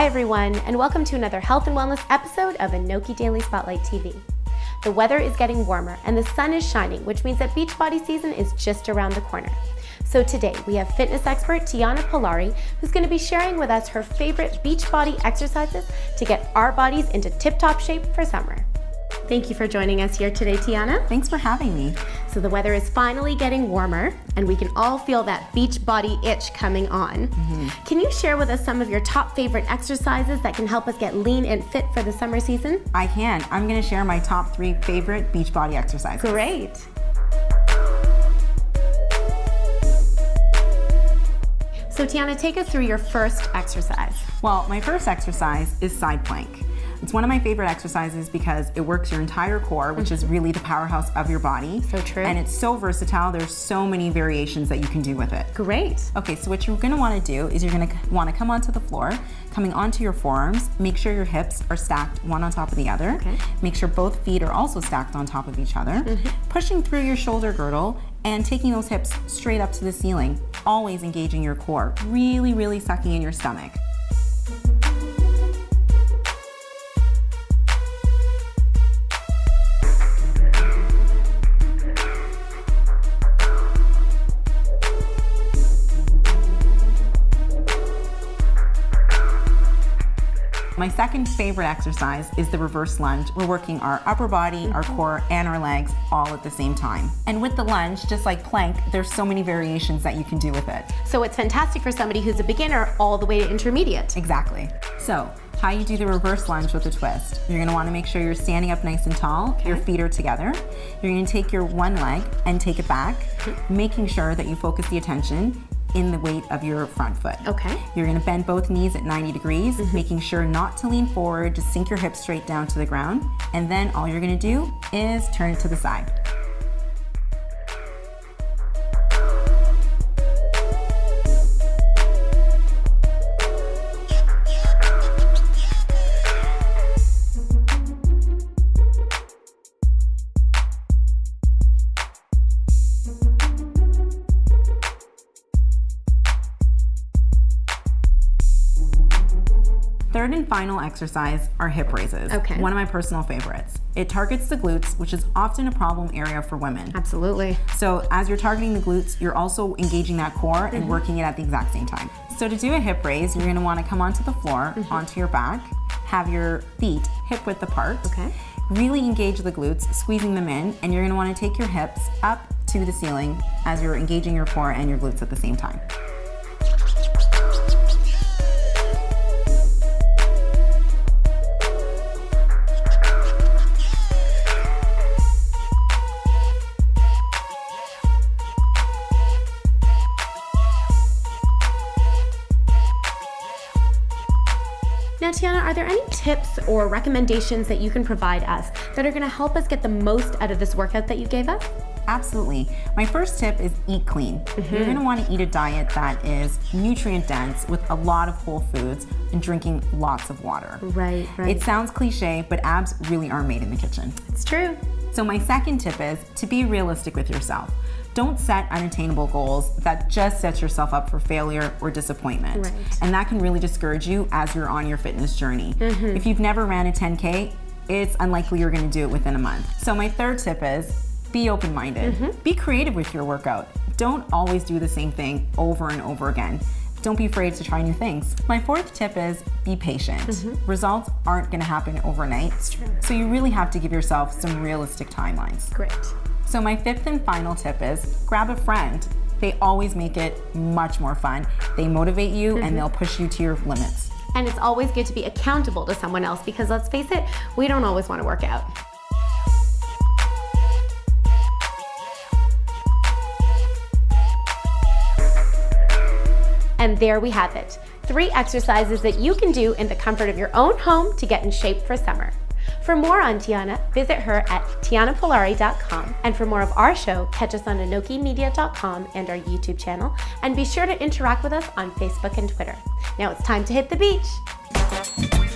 Hi everyone, and welcome to another health and wellness episode of ANOKHI Daily Spotlight TV. The weather is getting warmer and the sun is shining, which means that Beachbody season is just around the corner. So today we have fitness expert Tiana Pollari, who's going to be sharing with us her favorite Beachbody exercises to get our bodies into tip-top shape for summer. Thank you for joining us here today, Tiana. Thanks for having me. So the weather is finally getting warmer and we can all feel that beach body itch coming on. Can you share with us some of your top favorite exercises that can help us get lean and fit for the summer season? I can. I'm going to share my top 3 favorite Beachbody exercises. Great. So Tiana, take us through your first exercise. Well, my first exercise is side plank. It's one of my favorite exercises because it works your entire core, which is really the powerhouse of your body. So true. And it's so versatile. There's so many variations that you can do with it. Great. Okay, so what you're going to want to do is you're going to want to come onto the floor, coming onto your forearms. Make sure your hips are stacked one on top of the other. Okay. Make sure both feet are also stacked on top of each other. Pushing through your shoulder girdle and taking those hips straight up to the ceiling, always engaging your core, really sucking in your stomach. My second favorite exercise is the reverse lunge. We're working our upper body, our core, and our legs all at the same time. And with the lunge, just like plank, there's so many variations that you can do with it. So it's fantastic for somebody who's a beginner all the way to intermediate. Exactly. So, how you do the reverse lunge with a twist. You're gonna wanna make sure you're standing up nice and tall, your feet are together. You're gonna take your one leg and take it back, making sure that you focus the attention in the weight of your front foot. Okay. You're gonna bend both knees at 90 degrees, making sure not to lean forward, just sink your hips straight down to the ground. And then all you're gonna do is turn it to the side. Third and final exercise are hip raises. Okay. One of my personal favorites. It targets the glutes, which is often a problem area for women. Absolutely. So as you're targeting the glutes, you're also engaging that core and working it at the exact same time. So to do a hip raise, you're gonna wanna come onto the floor, onto your back, have your feet hip width apart. Okay. Really engage the glutes, squeezing them in, and you're gonna wanna take your hips up to the ceiling as you're engaging your core and your glutes at the same time. Now, Tiana, are there any tips or recommendations that you can provide us that are going to help us get the most out of this workout that you gave us? Absolutely. My first tip is eat clean. You're going to want to eat a diet that is nutrient dense with a lot of whole foods and drinking lots of water. Right. It sounds cliche, but abs really are made in the kitchen. It's true. So my second tip is to be realistic with yourself. Don't set unattainable goals that just set yourself up for failure or disappointment. Right. And that can really discourage you as you're on your fitness journey. If you've never ran a 10K, it's unlikely you're going to do it within a month. So my third tip is be open-minded. Be creative with your workout. Don't always do the same thing over and over again. Don't be afraid to try new things. My fourth tip is be patient. Results aren't going to happen overnight. It's true. So you really have to give yourself some realistic timelines. Great. So my fifth and final tip is grab a friend. They always make it much more fun. They motivate you and they'll push you to your limits. And it's always good to be accountable to someone else because let's face it, we don't always want to work out. And there we have it. 3 exercises that you can do in the comfort of your own home to get in shape for summer. For more on Tiana, visit her at tianapollari.com. And for more of our show, catch us on anokhimedia.com and our YouTube channel. And be sure to interact with us on Facebook and Twitter. Now it's time to hit the beach.